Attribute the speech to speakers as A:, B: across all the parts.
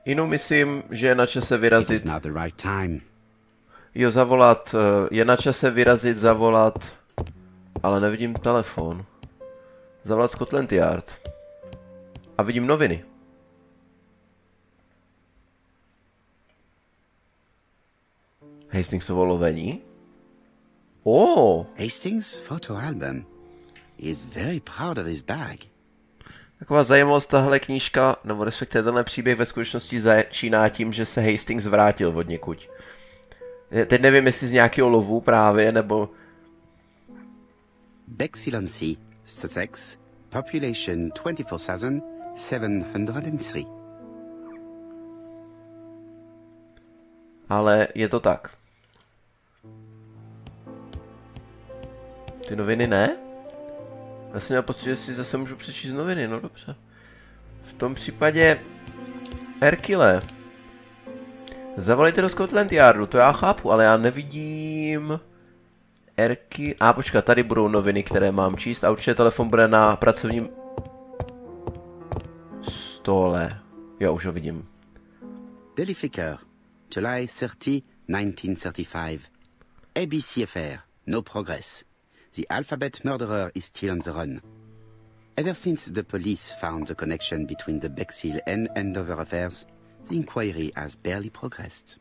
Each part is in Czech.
A: Jinou myslím, že je na čase vyrazit. Jo, zavolat. Je na čase vyrazit, zavolat. Ale nevidím telefon. Zavolat Scotland Yard. A vidím noviny. Hastingsovo lovení? Oh.
B: Hastings photo album. He is very proud of his bag.
A: Taková zajímavost, tahle knížka, nebo respektive tenhle příběh ve skutečnosti začíná tím, že se Hastings vrátil od někud. Teď nevím, jestli z nějakého lovu právě, nebo...
B: Bexillancy, Sussex, population 24,703.
A: Ale je to tak. Ty noviny ne? Já jsem měl pocit, že si zase můžu přečíst noviny, no dobře. V tom případě... Herkile. Zavolejte do Scotland Yardu, to já chápu, ale já nevidím... počkat, tady budou noviny, které mám číst a určitě telefon bude na pracovním... stole. Jo, už ho vidím.
B: Daily Flicker, July 30, 1935. ABC affair, no progress. The alphabet murderer is still on the run. Ever since the police found the connection between the Bexhill and Andover affairs, the inquiry has barely progressed.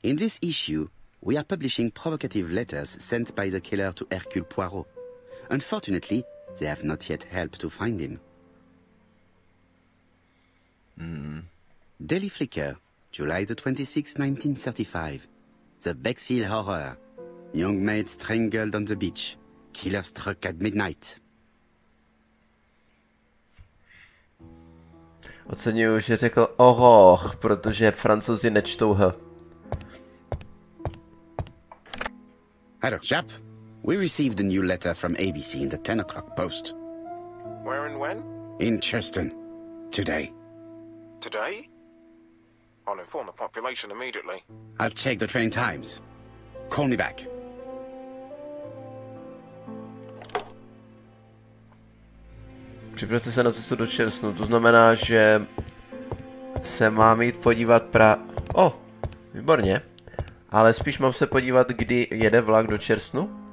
B: In this issue, we are publishing provocative letters sent by the killer to Hercule Poirot. Unfortunately, they have not yet helped to find him. Daily Flicker, July the 26th, 1935. The Bexhill horror. Young maid strangled on the beach. Killer struck at midnight.
A: Oceňuju, že řekl horror, protože Francouzi nečtou H.
B: Hello, chap. We received a new letter from ABC in the 10 o'clock post.
C: Where and when?
B: In Churstonu. Today.
C: Today? I'll inform the population immediately.
B: I'll check the train times. Call me back.
A: Připravte se na cestu do Churstonu, to znamená, že se mám jít podívat výborně. Ale spíš mám se podívat, kdy jede vlak do Churstonu.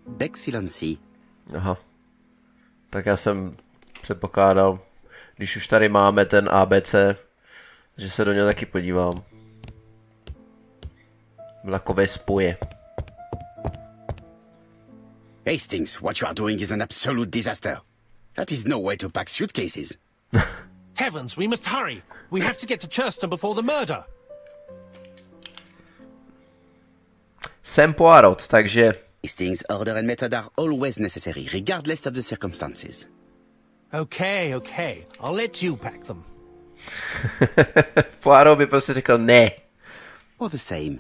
B: Bexillancy.
A: Aha. Tak já jsem předpokládal, když už tady máme ten ABC, že se do něj taky podívám. Vlakové spoje.
B: Hastings, what you are doing is an absolute disaster. That is no way to pack suitcases.
D: Heavens, we must hurry. We have to get to Churstonu before the murder.
A: Jsem Poirot, takže...
B: Hastings' order and method are always necessary, regardless of the circumstances.
D: Okay. I'll let you pack them.
A: Poirot by prostě řekl ne.
B: All the same,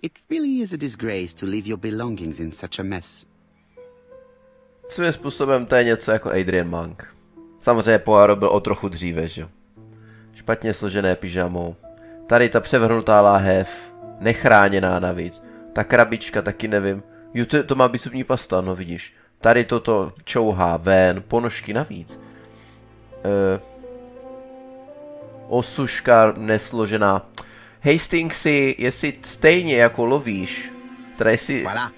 B: it really is a disgrace to leave your belongings in such a mess.
A: Svým způsobem to je něco jako Adrian Monk. Samozřejmě Poirot byl o trochu dříve, že jo. Špatně složené pyžamou. Tady ta převrhnutá láhev. Nechráněná navíc. Ta krabička taky nevím. Jo, to má být zubní pasta, no vidíš. Tady toto čouhá ven. Ponožky navíc. Osuška nesložená. Hastingsi, jestli stejně jako lovíš, teda jestli...
B: Voilà.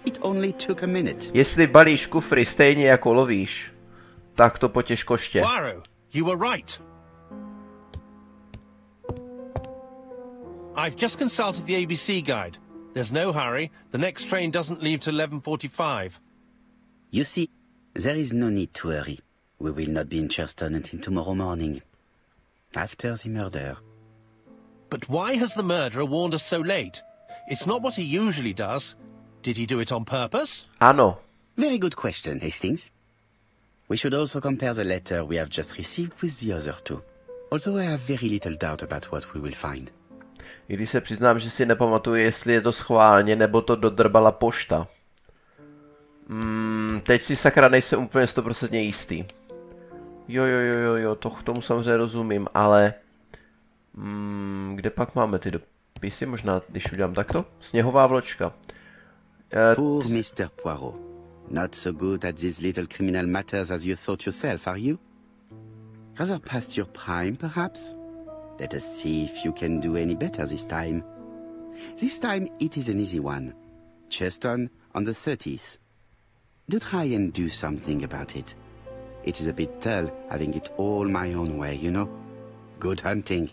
B: It only took a minute.
A: Jestli balíš kufry stejně jako lovíš, tak to potěž koště.
D: Poirot, you were right. I've just consulted the ABC guide. There's no hurry. The next train doesn't leave till 11:45.
B: You see, there is no need to hurry. We will not be in Churstonu until tomorrow morning. After the murder.
D: But why has the murderer warned us so late? It's not what he usually does. Did he do it on purpose?
A: Ano.
B: Very good question, Hastings. We should also compare the letter we have just received with the other two. Although I have very little doubt about what we will find.
A: I když se přiznám, že si nepamatuju, jestli je to schválně, nebo to dodrbala pošta. Teď si sakra nejsem úplně 100% jistý. Jo, to k tomu samozřejmě rozumím, ale... kde pak máme ty dopisy? Možná, když udělám takto? Sněhová vločka.
B: Pour Mr. Poirot. Not so good at these little criminal matters as you thought yourself, are you? Rather past your prime, perhaps? Let us see if you can do any better this time. This time it is an easy one. Churstonu on the 30th. Do try and do something about it. It is a bit dull having it all my own way, you know. Good hunting.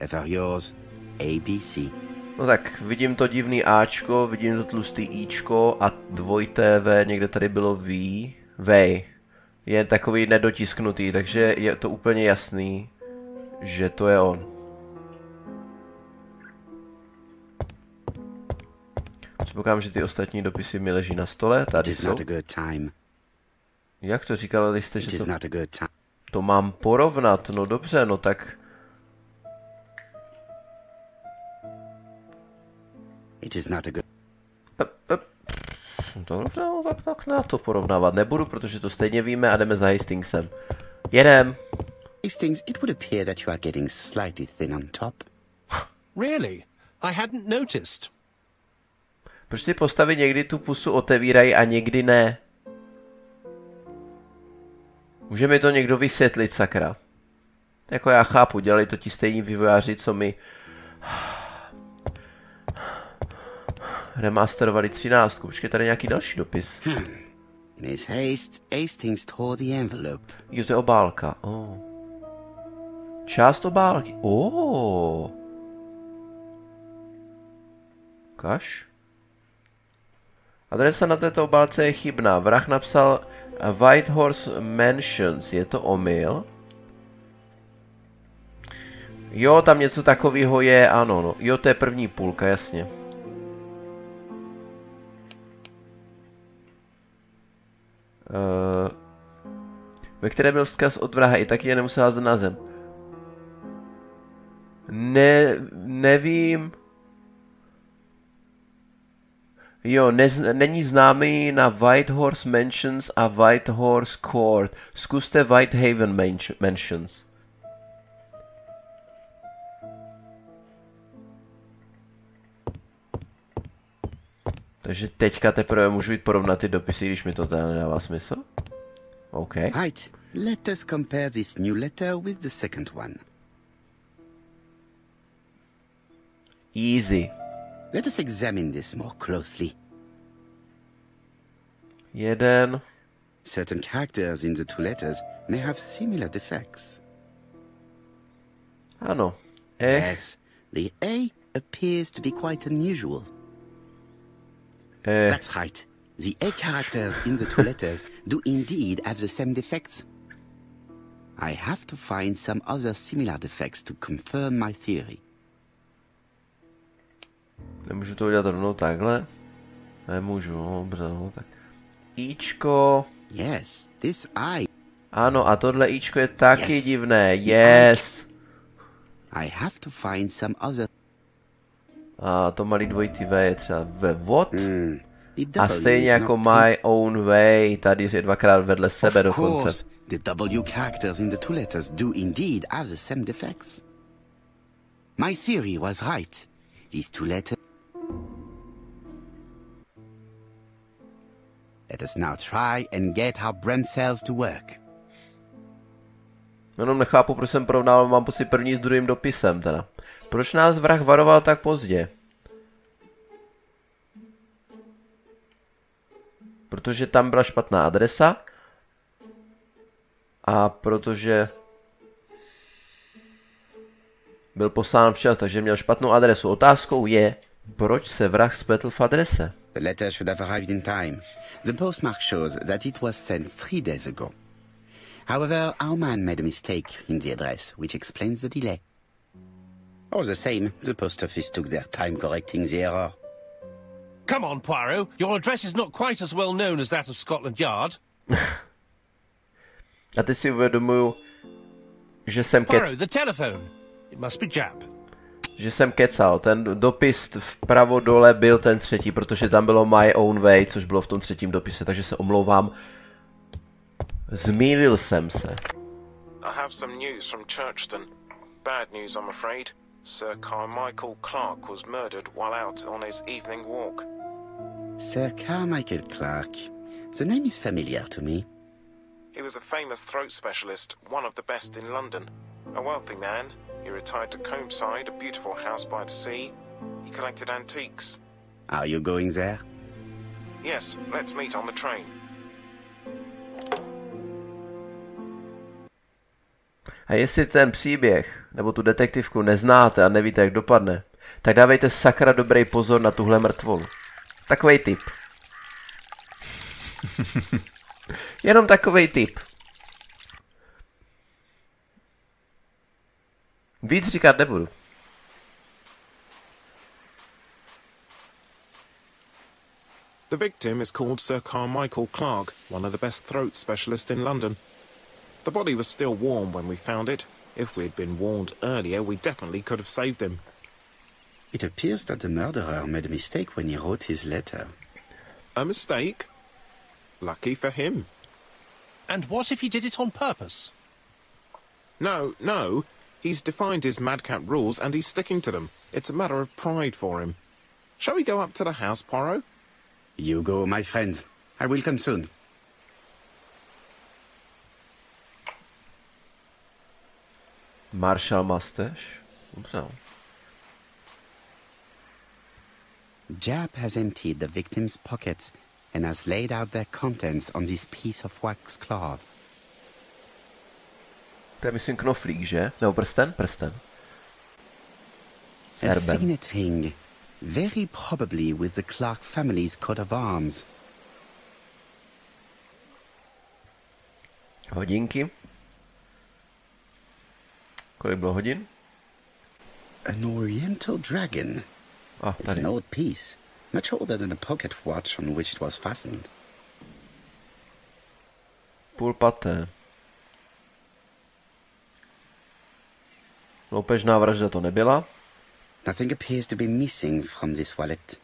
B: Ever yours, ABC.
A: No tak, vidím to divný Ačko, vidím to tlustý Ičko a dvojité V, někde tady bylo V. Je takový nedotisknutý, takže je to úplně jasný, že to je on. Předpokládám, že ty ostatní dopisy mi leží na stole, tady jsou. Jak to říkali jste, že to mám porovnat? No dobře, no tak... Dobře, no tak na to porovnávat nebudu, protože to stejně víme a jdeme za Hastingsem. Jedem!
B: Hastings, it would appear that you are getting slightly thin on top.
D: Really? I hadn't noticed.
A: Proč ty postavy někdy tu pusu otevírají a někdy ne? Může mi to někdo vysvětlit, sakra? Jako já chápu, dělali to ti stejní vývojáři, co mi remasterovali 13. Počkej, tady nějaký další dopis.
B: In his haste, Hastings tore the envelope.
A: Jo, to je obálka. Oh. Část obálky. Ukaž. Adresa na této obálce je chybná. Vrah napsal Whitehorse Mansions. Je to omyl? Jo, tam něco takového je, ano. No. Jo, to je první půlka, jasně. Ve které byl vzkaz od vraha, i taky je nemusel házet na zem. Nevím. Jo, není známý na Whitehorse Mansions a Whitehorse Court. Zkuste Whitehaven Mansions. Takže teďka teprve můžu jít porovnat ty dopisy, když mi to teda nedává smysl. OK.
B: Right, let us compare this new letter with the second one.
A: Easy.
B: Let us examine this more closely.
A: Jeden.
B: Certain characters in the two letters may have similar defects.
A: Ano.
B: Yes, the A appears to be quite unusual. That's right. The A characters in the two letters do indeed have the same defects. I have to find some other similar defects to confirm my theory.
A: Nemůžu to udělat rovnou takhle? Nemůžu, no, dobře, no, tak. Ičko.
B: Yes, this I.
A: Ano, a tohle Ičko je taky divné, yes.
B: I have to find some other.
A: A to malý dvojitý V je třeba ve what? A stejně jako my own way, tady je dvakrát vedle sebe dokonce.
B: The W characters in the two letters do indeed have the same defects. My theory was right. These two letters. Let us now try and get our brain cells to work.
A: Jenom nechápu, proč jsem porovnával, mám pocit první s druhým dopisem teda. Proč nás vrah varoval tak pozdě? Protože tam byla špatná adresa. A protože byl poslán včas, takže měl špatnou adresu. Otázkou je, proč se vrah spletl v adrese?
B: The letter should have arrived in time. The postmark shows that it was sent 3 days ago. However, our man made a mistake in the address, which explains the delay. All the same, the post office took their time correcting the error.
D: Come on, Poirot. Your address is not quite as well known as that of Scotland Yard.
A: A teď si uvědomuju, že jsem
D: Poirot, the telephone. It must be Jap.
A: Že jsem kecal. Ten dopis vpravo dole byl ten třetí, protože tam bylo my own way, což bylo v tom třetím dopise, takže se omlouvám. Zmýlil jsem se.
C: I have some news from Churstonu. Bad news, I'm afraid. Sir Carmichael Clarke was murdered while out on his evening walk.
B: Sir Carmichael Clarke. The name is familiar to me.
C: He was a famous throat specialist, one of the best in London. A wealthy man, he retired to Combside, a beautiful house by the sea. He collected antiques.
B: Are you going there?
C: Yes, let's meet on the train.
A: A jestli ten příběh, nebo tu detektivku neznáte a nevíte, jak dopadne, tak dávejte sakra dobrý pozor na tuhle mrtvolu. Takovej tip. Jenom takovej tip. Víc říkat nebudu.
C: The victim is called Sir Carmichael Clarke, one of the best throat specialists in London. The body was still warm when we found it. If we'd been warned earlier, we definitely could have saved him.
B: It appears that the murderer made a mistake when he wrote his letter.
C: A mistake? Lucky for him.
D: And what if he did it on purpose?
C: No. He's defined his madcap rules and he's sticking to them. It's a matter of pride for him. Shall we go up to the house, Poirot?
B: You go, my friends. I will come soon.
A: Marshal Masters. Dobře.
B: Jab has emptied the victim's pockets and has laid out their contents on this piece of wax cloth.
A: To je myslím knoflík, že? Nebo prsten? Prsten.
B: A
A: Erbem.
B: signet ring, very probably with the Clarke family's coat of arms.
A: Hodinky. Kolik bylo hodin?
B: An oriental dragon. It's
A: Tady.
B: an old piece, much older than the pocket watch on which it was fastened.
A: Půl paté. Loupežná vražda to nebyla.
B: Nothing appears to be missing from this wallet.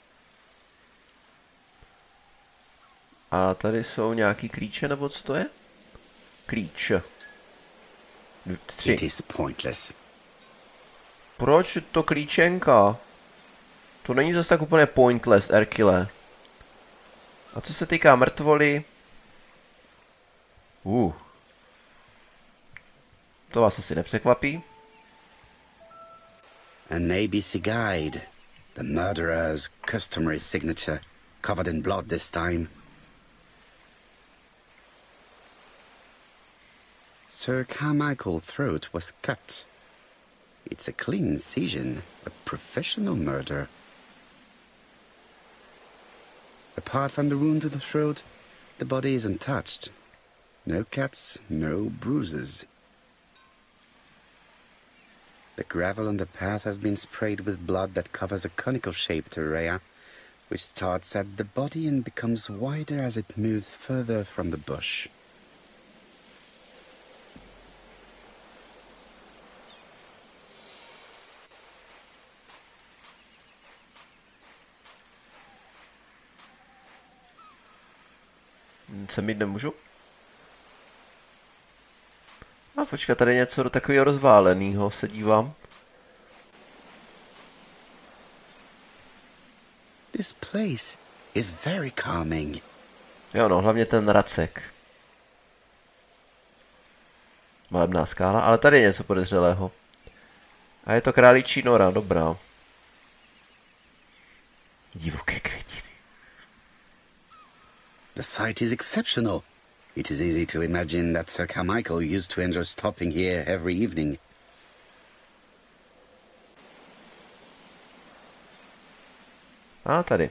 A: A tady jsou nějaký klíče, nebo co to je? Klíč. 3.
B: It is pointless.
A: Proč to klíčenka? To není zase tak úplně pointless, Erkile. A co se týká mrtvoly... To vás asi nepřekvapí.
B: An ABC guide. The murderer's customary signature, covered in blood this time. Sir Carmichael's throat was cut. It's a clean incision, a professional murder. Apart from the wound to the throat, the body is untouched. No cuts, no bruises. The gravel on the path has been sprayed with blood that covers a conical-shaped area, which starts at the body and becomes wider as it moves further from the bush.
A: Sem jít nemůžu? A počkat, tady je něco do takového rozválenýho, se dívám.
B: This place is very calming.
A: Jo no, hlavně ten racek. Malebná skála, ale tady je něco podezřelého. A je to králíčí nora, dobrá. Divoké květiny.
B: The site is exceptional. It is easy to imagine that Sir Carmichael used to enjoy stopping here every evening.
A: A tady.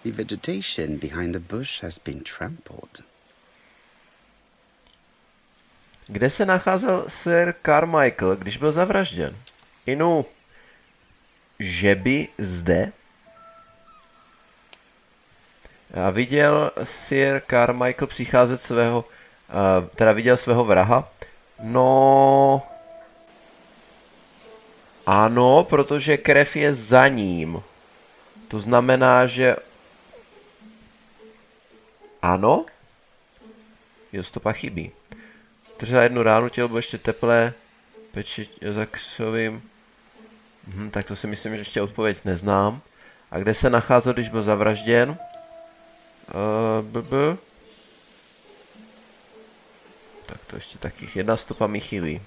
B: The vegetation behind the bush has been trampled.
A: Kde se nacházel Sir Carmichael, když byl zavražděn? Inu, že by zde? A viděl Sir Carmichael přicházet svého, teda viděl svého vraha? No... Ano, protože krev je za ním. To znamená, že... Ano? Jo, stopa chybí. Držela jednu ránu, tělo bylo ještě teplé, peči za křovým. Tak to si myslím, že ještě odpověď neznám. A kde se nacházel, když byl zavražděn? Tak to ještě taky jedna stopa mi chybí.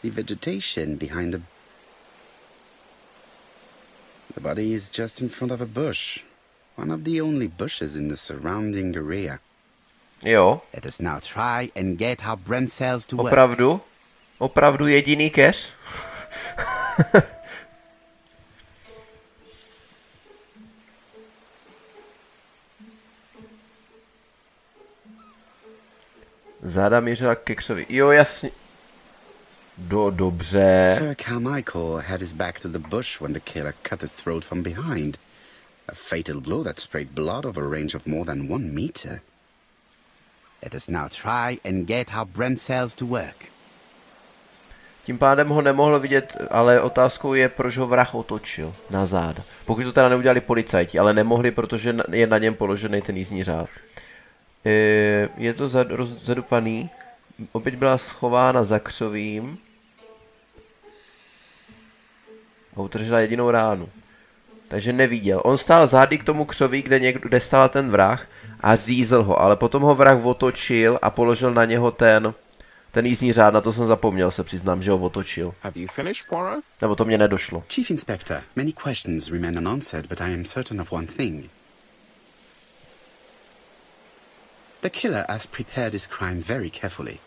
B: The vegetation behind the body is just in front of a bush. One of the only bushes in the surrounding area.
A: Jo.
B: Let us now try and get our brain cells to work.
A: Opravdu? Opravdu jediný keř? Záda mířila ke křovi. Jo, jasně. Dobře.
B: Sir Carmichael had his back to the bush when the killer cut the throat from behind. A fatal blow that sprayed blood over a range of more than 1 meter. Let us now try and get our brain cells to work.
A: Tím pádem ho nemohlo vidět, ale otázkou je, proč ho vrah otočil na záda. Pokud to teda neudělali policajti, ale nemohli, protože je na něm položený ten jízdní řád. Je to zadupaný. Oběť byla schována za křovím. A utržila jedinou ránu. Takže neviděl. On stál zády k tomu křoví, kde stál ten vrah a zízl ho. Ale potom ho vrah otočil a položil na něho ten jízdní řád. Na to jsem zapomněl, se přiznám, že ho otočil.
C: Have you finished, Poirot?
A: Nebo to mě nedošlo.
B: Chief Inspector, many questions remain unanswered, but I am certain of one thing. The killer has prepared his crime very carefully.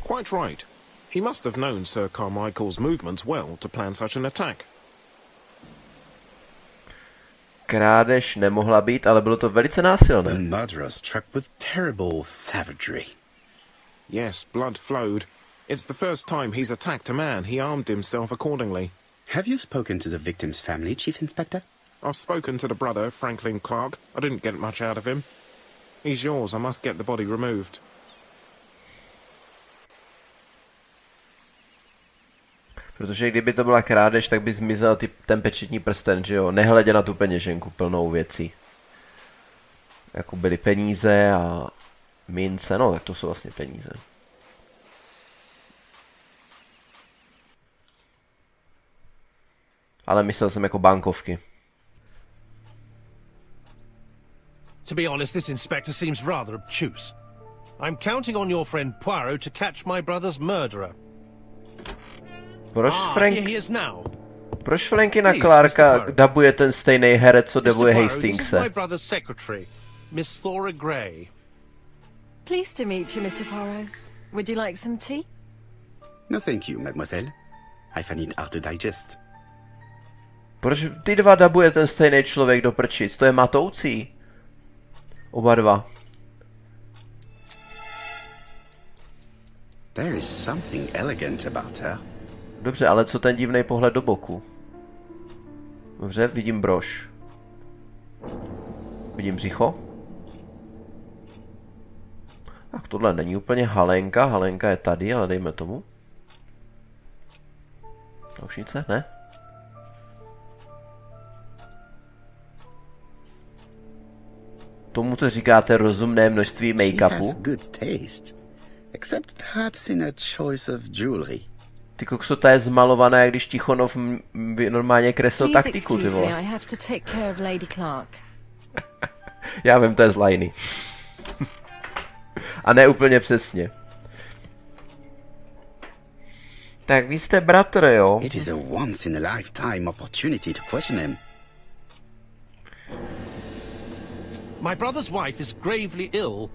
C: Quite right. He must have known Sir Carmichael's movements well to plan such an attack.
A: Krádež nemohla být, ale bylo to velice násilné.
B: The murderer struck with terrible savagery.
C: Yes, blood flowed. It's the first time he's attacked a man. He armed himself accordingly.
B: Have you spoken to the victim's family, Chief Inspector?
C: I've spoken to the brother, Franklin Clarke. I didn't get much out of him. He's yours. I must get the body removed.
A: Protože kdyby to byla krádež, tak by zmizel ten pečetní prsten, že jo? Nehledě na tu peněženku plnou věcí. Jako byly peníze a mince, no tak to jsou vlastně peníze. Ale myslel jsem jako bankovky.
D: To be honest, this inspector seems rather obtuse. I'm counting on your friend Poirot to catch my brother's murderer.
A: Proč Frankina Clarka dabuje ten stejný herec, co dabuje Hastingse?
D: My brother's secretary, Miss Thora Gray.
E: Pleased to meet you, Mr. Poirot. Would you like some tea?
B: No, thank you, mademoiselle. I find it hard to digest.
A: Proč ty dva dabuje ten stejný člověk do prčic? To je matoucí. Oba dva.
B: There is something elegant about her.
A: Dobře, ale co ten divný pohled do boku? Dobře, vidím brož. Vidím břicho. Tak tohle není úplně halenka. Halenka je tady, ale dejme tomu. Naušnice, ne? Tomu to říkáte rozumné množství make-upu?
B: Except perhaps in a choice of jewelry.
A: Ty kokso, ta je zmalovaná, jak když Tichonov normálně kreslil taktiku, ty vole. Já vím, to je z lajny. A ne úplně přesně. Tak vy jste bratr, jo?
B: It is a once in a lifetime opportunity to question him.
D: My brother's wife is gravely ill.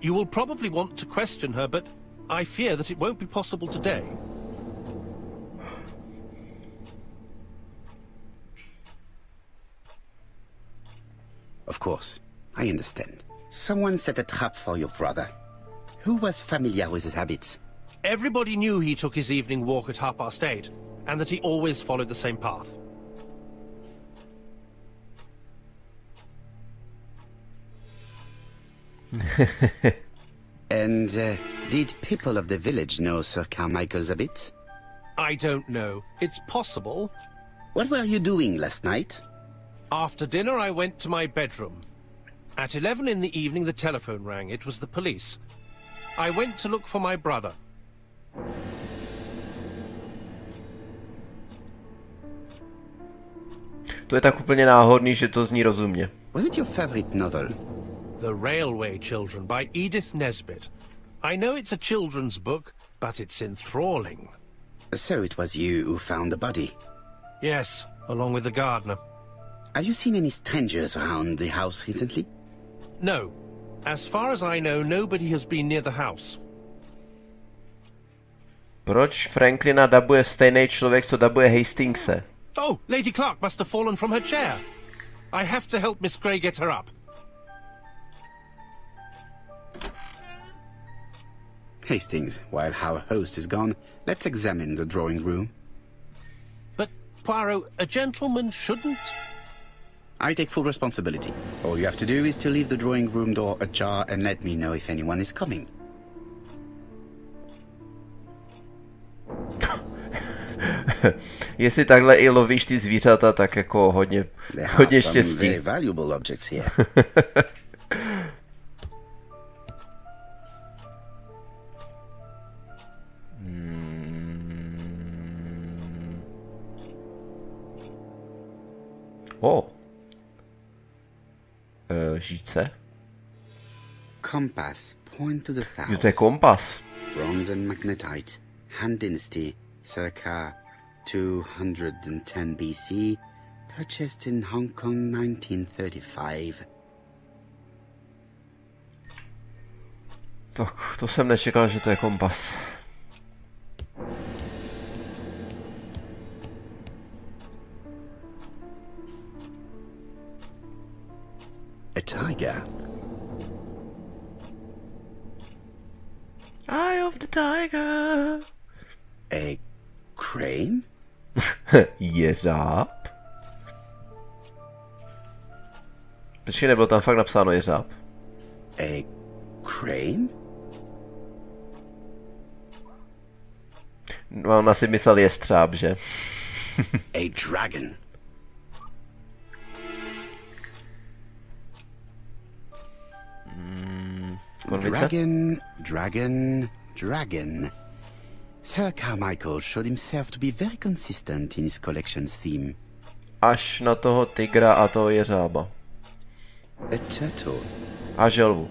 D: You will probably want to question her, but I fear that it won't be possible today.
B: Of course, I understand. Someone set a trap for your brother. Who was familiar with his habits?
D: Everybody knew he took his evening walk at 8:30, and that he always followed the same path.
B: And did people of the village know Sir Carmichael's habits?
D: I don't know. It's possible.
B: What were you doing last night?
D: After dinner, I went to my bedroom. At 11 in the evening, the telephone rang. It was the police. I went to look for my brother.
A: To je tak úplně náhodný, že to zní rozumně.
B: Was it your favorite novel?
D: The Railway Children by Edith Nesbit. I know it's a children's book, but it's enthralling.
B: So it was you who found the body.
D: Yes, along with the gardener.
B: Have you seen any strangers around the house recently?
D: No. As far as I know, nobody has been near the house.
A: Proč Franklina dabuje stejný člověk, co dabuje Hastingse?
D: Oh, Lady Clarke must have fallen from her chair. I have to help Miss Grey get her up.
B: Hastings, while our host is gone, let's examine the drawing room.
D: But, Poirot, a gentleman shouldn't...
B: I take full responsibility. All you have to do is to leave the drawing room door ajar and let me know if anyone is coming.
A: Jestli takhle i lovíš ty zvířata, tak jako hodně štěstí.
B: Very valuable objects here.
A: Žíce?
B: Compass, point to the south.
A: Jo, to je kompas.
B: Bronze and magnetite, Han Dynasty, circa 210 BC, purchased in Hong Kong 1935.
A: Tak, to jsem nečekal, že to je kompas.
B: A tiger.
A: Eye of the tiger.
B: A crane?
A: Jeřáb? Počkej, nebylo tam fakt napsáno jeřáb?
B: A crane?
A: No, on asi myslel jestřáb, že?
B: A dragon. Dragon. Sir Carmichael showed himself to be very consistent in his collection's theme.
A: Až na toho tygra a toho jeřába.
B: A turtle.
A: A želvu.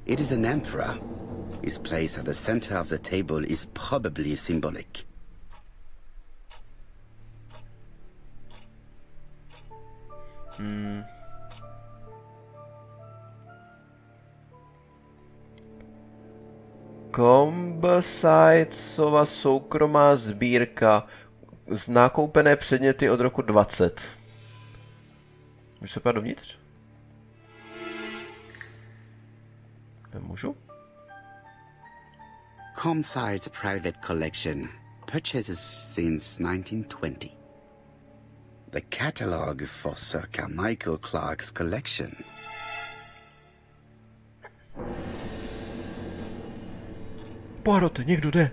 B: It is an emperor. His place at the center of the table is probably symbolic. Kombsajcova soukromá sbírka. Nakoupené předměty od roku 20. Můžu se pát dovnitř? Nemůžu? Comside's private collection, purchases since 1920. The catalogue for Sir Carmichael Clarke's collection.
A: Poirot, někdo jde.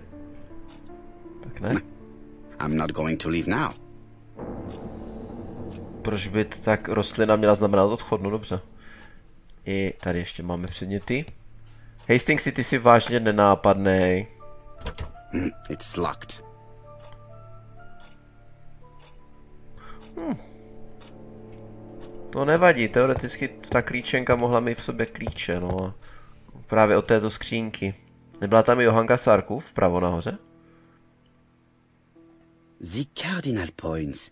A: Tak ne.
B: I'm not going to leave now.
A: Proč by tak rostlina měla znamenat odchod? No dobře. I tady ještě máme předměty. Hastings, ty jsi vážně nenápadnej.
B: It's locked.
A: To nevadí, teoreticky ta klíčenka mohla mít v sobě klíče, no a právě od této skřínky. Nebyla tam i Johanka Sarku vpravo nahoře?
B: The cardinal points.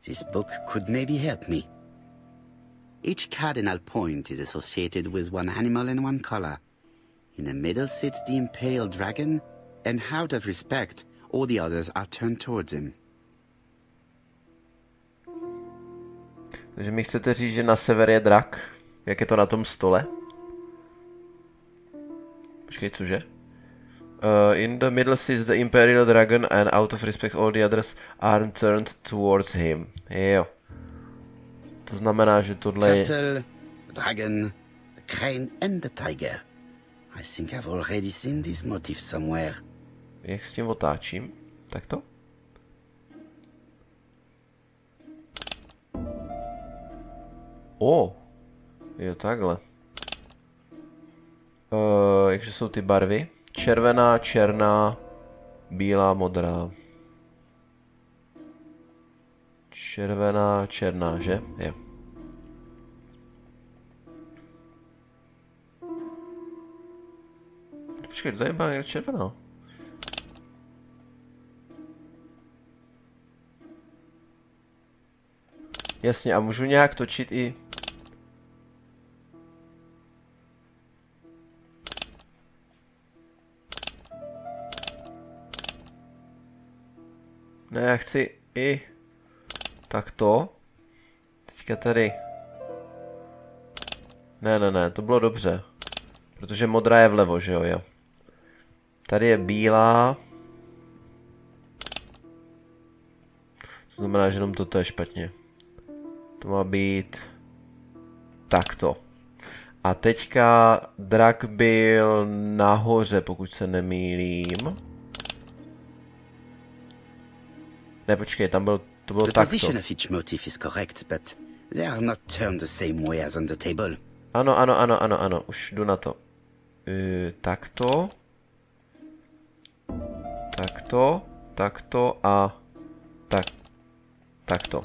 B: This book could maybe help me. Each cardinal point is associated with one animal and one color. In the middle sits the imperial dragon, and out of respect, all the others are turned towards him.
A: Takže mi chcete říct, že na sever je drak? Jak je to na tom stole? Počkej, cože? In the middle sits the imperial dragon and out of respect all the others are turned towards him. Jo. To znamená, že tohle je...
B: Turtle, the dragon, the crane and the tiger. I think I've already seen this motif somewhere.
A: Jak s tím otáčím? Tak to? Jo, takhle. Jakže jsou ty barvy? Červená, černá bílá, modrá. Červená, černá, že? Jo. Počkej, tady byla někde červená. Jasně, a můžu nějak točit i... Ne, já chci i... Takto. Teďka tady. Ne, to bylo dobře. Protože modrá je vlevo, že jo? Tady je bílá. To znamená, že jenom toto je špatně. To má být... Takto. A teďka drak byl nahoře, pokud se nemýlím. Ne, počkej, tam byl... To bylo
B: The
A: takto.
B: position of each motif is correct, but they are not turned the same way as on the table.
A: Ano, už jdu na to. Takto. Takto a... Takto.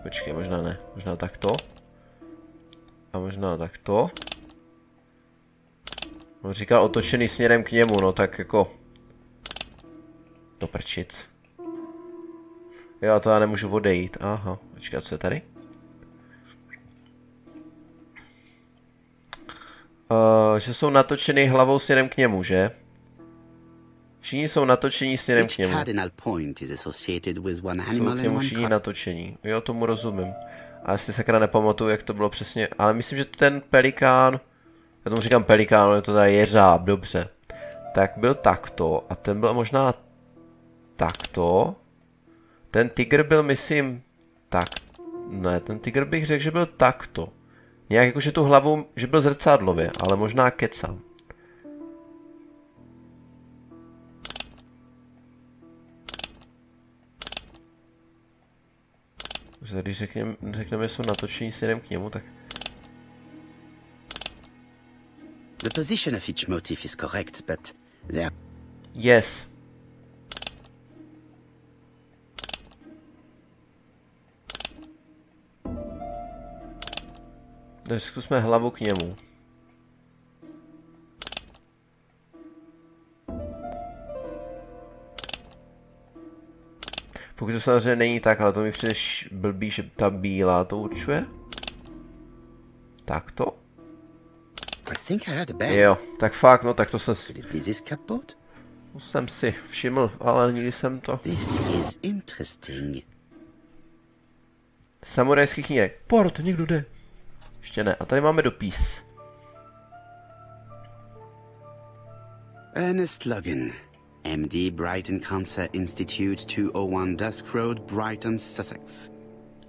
A: Počkej, možná ne. Možná takto. A možná takto. On říkal otočený směrem k němu, no tak jako... Do prčic. Jo, a to já nemůžu odejít. Aha, počkat, co je tady? Že jsou natočený hlavou směrem k němu, že? Všichni jsou natočení směrem k němu. Jsou k němu všichni natočení. Jo, tomu rozumím. A si sakra nepamatuju, jak to bylo přesně. Ale myslím, že ten pelikán... Já tomu říkám pelikán, ale to tady jeřáb, dobře. Tak byl takto. A ten byl možná... Takto. Ten tygr byl, myslím... Tak... Ne, ten tygr bych řekl, že byl takto. Nějak jakože tu hlavu, že byl zrcadlově, ale možná kecám. Když řekneme, že jsou natočení směrem k němu, tak...
B: The position of each motif is correct, but there...
A: Yes. Tak zkusme hlavu k němu. Pokud to samozřejmě není tak, ale to mi přijde blbý, že ta bílá to určuje. Takto. Jo, tak fakt, no tak to jsem si... To jsem si všiml, ale nikdy jsem to... Samurajský knírek. Port, někdo jde. Ještě ne. A tady máme dopis.
B: Ernest Logan, MD, Brighton Cancer Institute, 201 Dusk Road, Brighton, Sussex.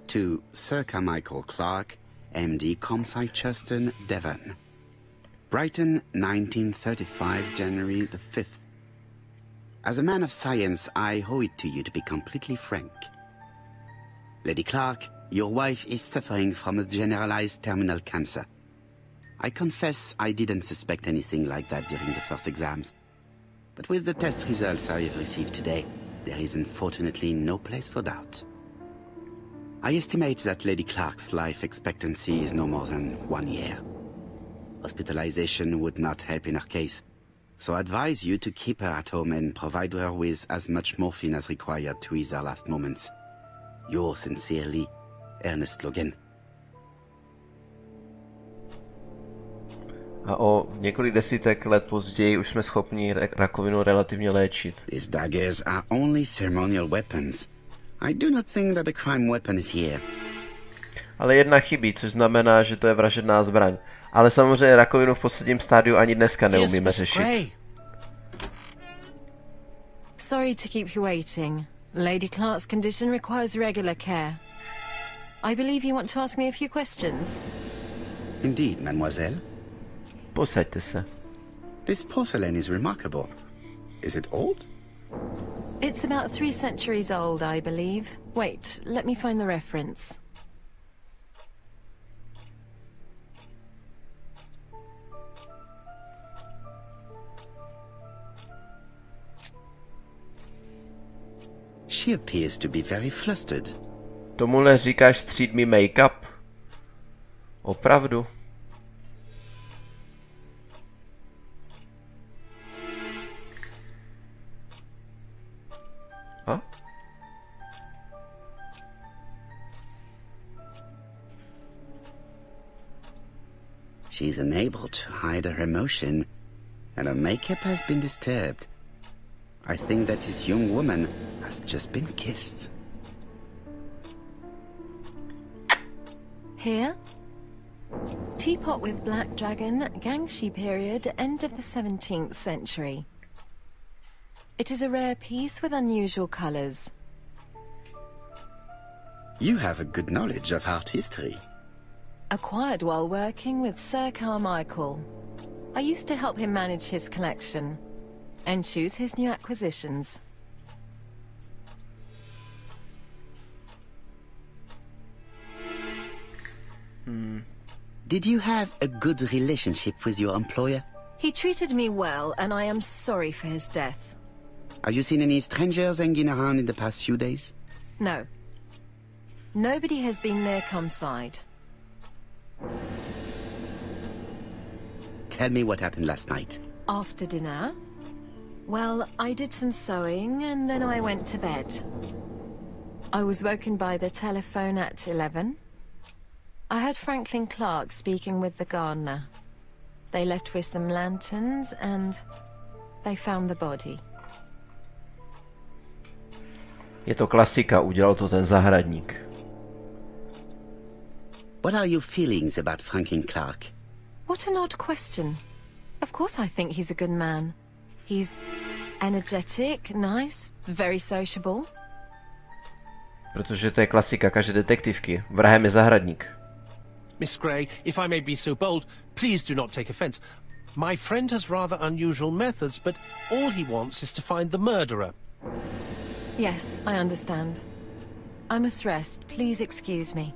B: To Sir Carmichael Clarke, MD, ComSci Churstonu, Devon. Brighton, 1935, January the 5th. As a man of science, I owe it to you to be completely frank. Lady Clarke, your wife is suffering from a generalized terminal cancer. I confess I didn't suspect anything like that during the first exams. But with the test results I have received today, there is unfortunately no place for doubt. I estimate that Lady Clarke's life expectancy is no more than 1 year. Hospitalization would not help in her case, so I advise you to keep her at home and provide her with as much morphine as required to ease her last moments. Yours sincerely, Ernest Logan.
A: A o několik desítek let později už jsme schopni rakovinu relativně léčit.
B: These daggers are only ceremonial weapons. I do not think that the crime weapon is here.
A: Ale jedna chybí, což znamená, že to je vražedná zbraň. Ale samozřejmě rakovinu v posledním stádiu ani dneska neumíme řešit.
E: Sorry to keep you waiting. Lady Clarke's condition requires regular care. I believe you want to ask me a few questions.
B: Indeed, mademoiselle.
A: Posaďte se.
B: This porcelain is remarkable. Is it old?
E: It's about 3 centuries old, I believe. Wait, let me find the reference.
B: She appears to be very flustered.
A: Tomuhle říkáš stříd mi make-up? Opravdu? A?
B: She's unable to hide her emotion, and her makeup has been disturbed. I think that this young woman has just been kissed.
E: Here? Teapot with black dragon, Gangxi period, end of the 17th century. It is a rare piece with unusual colours.
B: You have a good knowledge of art history.
E: Acquired while working with Sir Carmichael. I used to help him manage his collection and choose his new acquisitions.
B: Did you have a good relationship with your employer?
E: He treated me well, and I am sorry for his death.
B: Have you seen any strangers hanging around in the past few days?
E: No. Nobody has been near Comside.
B: Tell me what happened last night.
E: After dinner? Well, I did some sewing, and then I went to bed. I was woken by the telephone at 11. I heard Franklin Clarke speaking with the gardener. They left with some lanterns, and they found the body.
A: Je to klasika, udělal to ten zahradník.
B: What are your feelings about Franklin Clarke?
E: What an odd question. Of course I think he's a good man. He's energetic, nice, very sociable.
A: Protože to je klasika každé detektivky. Vrahem je zahradník.
D: Miss Grey, if I may be so bold, please do not take offence. My friend has rather unusual methods, but all he wants is to find the murderer.
E: Yes, I understand. I must rest. Please excuse me.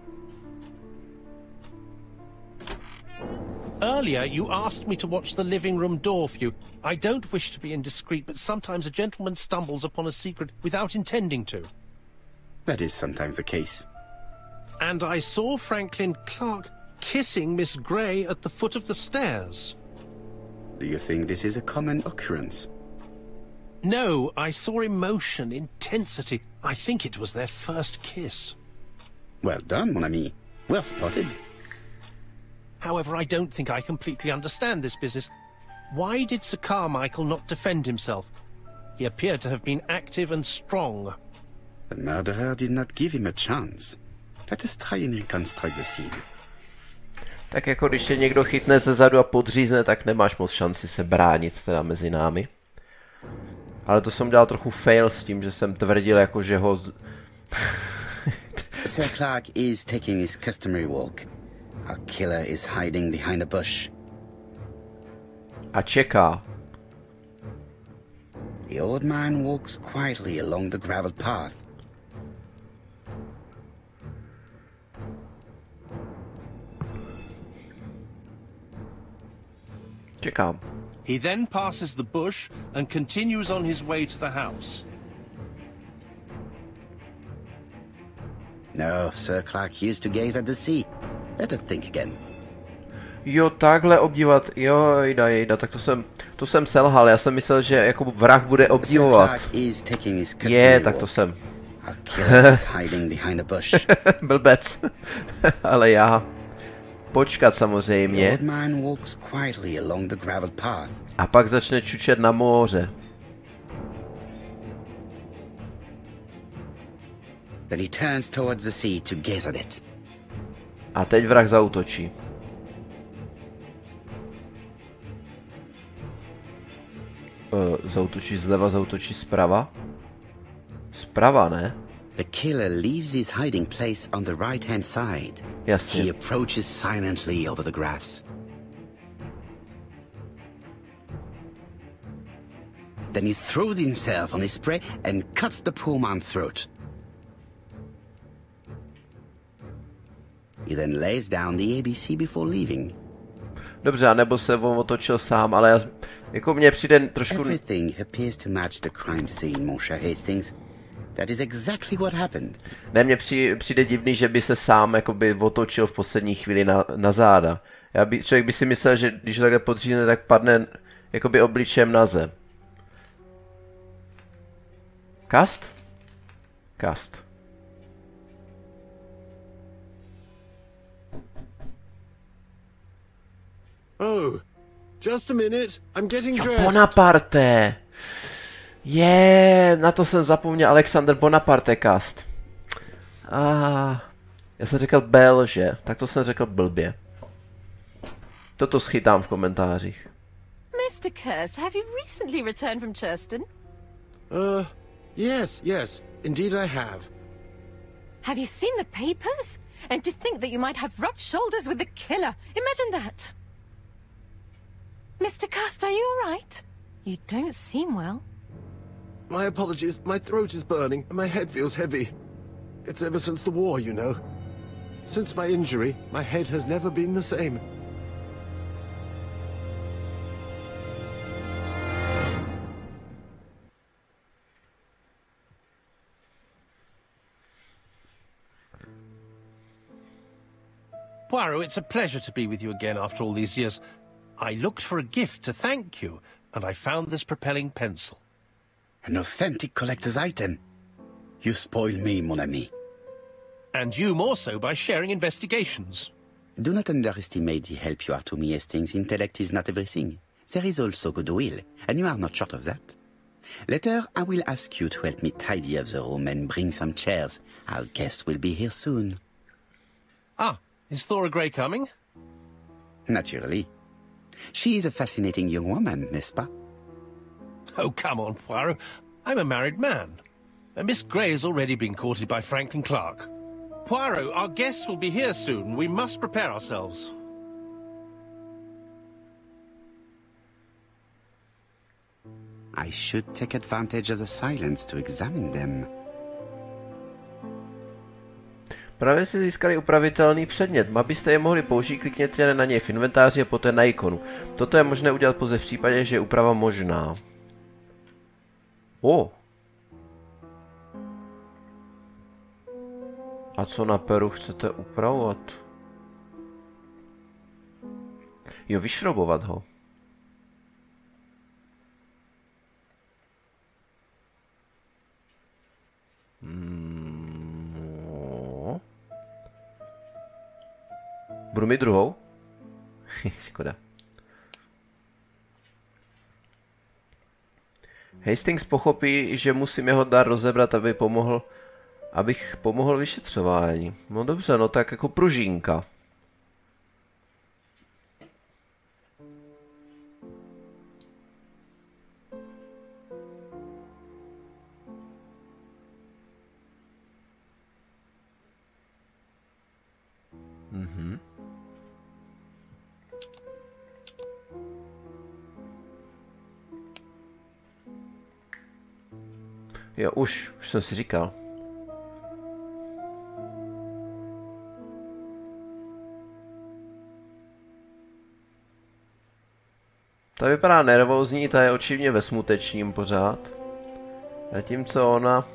D: Earlier, you asked me to watch the living room door for you. I don't wish to be indiscreet, but sometimes a gentleman stumbles upon a secret without intending to.
B: That is sometimes the case.
D: And I saw Franklin Clarke kissing Miss Grey at the foot of the stairs.
B: Do you think this is a common occurrence?
D: No, I saw emotion, intensity. I think it was their first kiss.
B: Well done, mon ami. Well spotted.
D: However, I don't think I completely understand this business. Why did Sir Carmichael not defend himself? He appeared to have been active and strong.
B: The murderer did not give him a chance. Let us try and reconstruct the scene.
A: Tak jako když tě někdo chytne ze zadu a podřízne, tak nemáš moc šanci se bránit teda mezi námi. Ale to jsem dělal trochu fail s tím, že jsem tvrdil jako, že ho...
B: Sir Clarke is taking his customary walk. Our killer is hiding behind a bush.
A: A čeká.
B: The old man walks quietly along the gravel path.
A: Čekám.
D: He then passes the bush and continues on his way to the house.
B: No, Sir Clarke used to gaze at the sea. Let us think again.
A: Jo, takhle obdívat, jo, jda, tak to jsem selhal, já jsem myslel, že jako vrah bude obdivovat. Je, tak to jsem. Blbec. Ale já. Počkat samozřejmě. A pak začne čučet na moře.
B: Then he turns towards the sea to gaze at it.
A: A teď vrah zaútočí. Zaútočí zleva, zaútočí zprava? Zprava, ne?
B: The killer leaves his hiding place on the right-hand side.
A: Jasně.
B: He approaches silently over the grass. Then he throws himself on his prey and cuts the poor man's throat. He then lays down the ABC before leaving.
A: Dobře, anebo se on otočil sám, ale já, jako mně přijde trošku...
B: Everything appears to match the crime scene, mon cher Hastings. That is exactly what happened.
A: Ne, mně přijde divný, že by se sám jakoby otočil v poslední chvíli na záda. Člověk by si myslel, že když takhle podřízne, tak padne jakoby obličejem na zem. Kast? Kast.
F: Oh, just a minute. I'm getting dressed.
A: Bonaparte. Na to jsem zapomněl. Alexander Bonaparte cast. Já jsem řekl Belže, tak to jsem řekl blbě. Toto schytám v komentářích.
E: Mr. Kirst, have you recently returned from Churstonu?
F: Yes, indeed I have.
E: Have you seen the papers? And to think that you might have rubbed shoulders with the killer. Imagine that. Mr. Kirst, are you all right? You don't seem well.
F: My apologies. My throat is burning and my head feels heavy. It's ever since the war, you know. Since my injury, my head has never been the same.
D: Poirot, it's a pleasure to be with you again after all these years. I looked for a gift to thank you, and I found this propelling pencil.
B: An authentic collector's item. You spoil me, mon ami.
D: And you more so by sharing investigations.
B: Do not underestimate the help you are to me, Hastings. Intellect is not everything. There is also goodwill, and you are not short of that. Later, I will ask you to help me tidy up the room and bring some chairs. Our guest will be here soon.
D: Ah, is Thora Grey coming?
B: Naturally. She is a fascinating young woman, n'est-ce pas?
D: Oh, come on, Poirot. I'm a married man. Miss Grey has already been courted by Franklin Clarke. Poirot, our guests will be here soon. We must prepare ourselves.
B: I should take advantage of the silence to examine them.
A: Právě si získali upravitelný předmět. Abyste je mohli použít, klikněte na něj v inventáři a poté na ikonu. Toto je možné udělat pouze v případě, že je úprava možná. A co na peru chcete upravovat? Jo, vyšrobovat ho. Budu mít druhou? Škoda. Hastings pochopí, že musím jeho dar rozebrat, abych pomohl vyšetřování. No dobře, no tak jako pružínka. Jo, už jsem si říkal. Ta vypadá nervózní, ta je očivně ve smutečním pořád. Zatímco ona...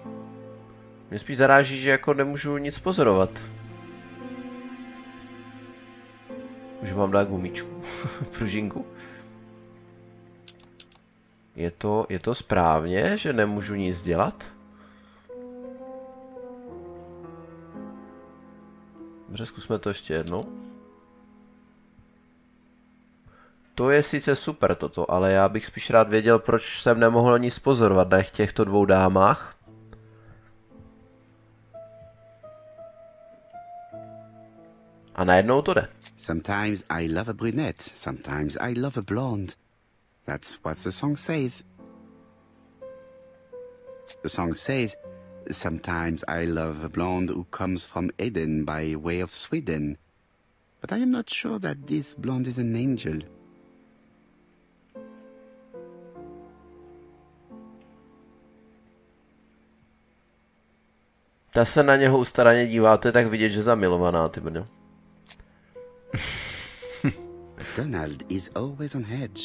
A: Mě spíš zaráží, že jako nemůžu nic pozorovat. Můžu vám dát gumičku. Pružinku. Je to správně, že nemůžu nic dělat? Dobře, zkusme to ještě jednou. To je sice super toto, ale já bych spíš rád věděl, proč jsem nemohl nic pozorovat na těchto dvou dámách. A najednou to jde.
B: Sometimes I love a brunette, sometimes I love a blonde. That's what the song says. The song says, sometimes I love a blonde who comes from Eden by way of Sweden. But I am not sure that this blonde is an angel.
A: Ta se na něho ustaraně dívá, to je tak vidět, že zamilovaná, ty brdo.
B: Donald is always on edge.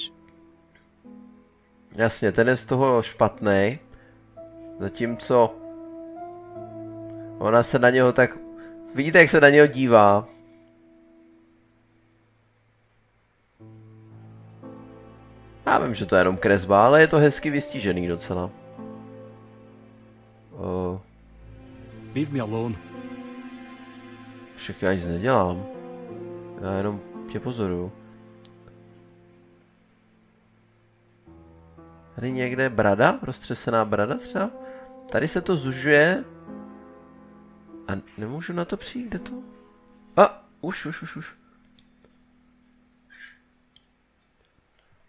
A: Jasně, ten je z toho špatnej. Zatímco Ona se na něho tak... Vidíte, jak se na něho dívá. Já vím, že to je jenom kresba, ale je to hezky vystížený docela.
G: Leave me alone.
A: Však já nic nedělám. Já jenom tě pozoruju. Tady někde je brada? Roztřesená brada třeba? Tady se to zužuje. A nemůžu na to přijít, kde to? Už.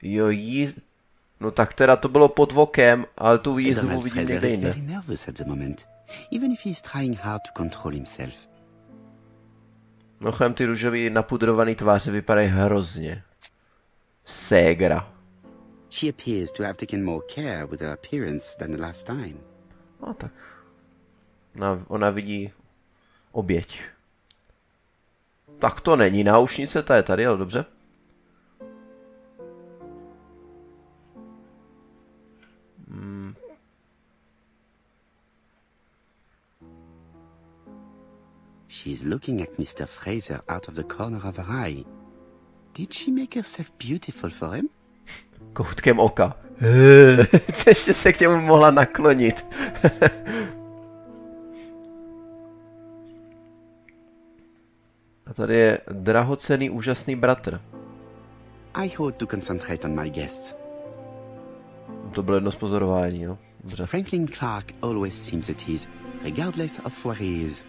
A: Jo, no tak teda to bylo pod vokem, ale tu jízdu vidím někde jinde. Mimochodem ty růžový napudrovaný tváře vypadají hrozně. Ségra.
B: She appears to have taken more care with her appearance than the last time.
A: No tak. Ona vidí oběť. Tak to není náušnice, ta je tady, ale dobře.
B: She's looking at Mr. Fraser out of the corner of her eye. Did she make herself beautiful for him?
A: Koutkem oka. Ještě se k němu mohla naklonit. A tady je drahocenný, úžasný bratr.
B: I ought to concentrate on my guests.
A: To bylo jedno z pozorování, jo. Dobře.
B: Franklin Clarke always seems at ease, regardless of where he is.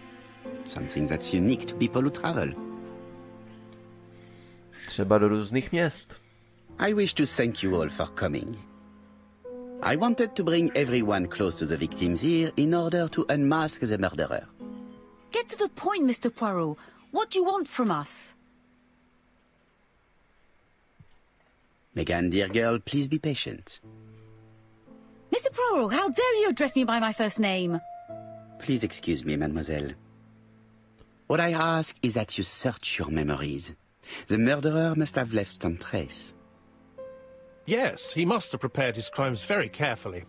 B: Something that's unique to people who travel.
A: Třeba do různých měst.
B: I wish to thank you all for coming. I wanted to bring everyone close to the victims here in order to unmask the murderer.
H: Get to the point, Mr. Poirot. What do you want from us?
B: Megan, dear girl, please be patient.
H: Mr. Poirot, how dare you address me by my first name?
B: Please excuse me, mademoiselle. What I ask is that you search your memories. The murderer must have left some trace.
D: Yes, he must have prepared his crimes very carefully.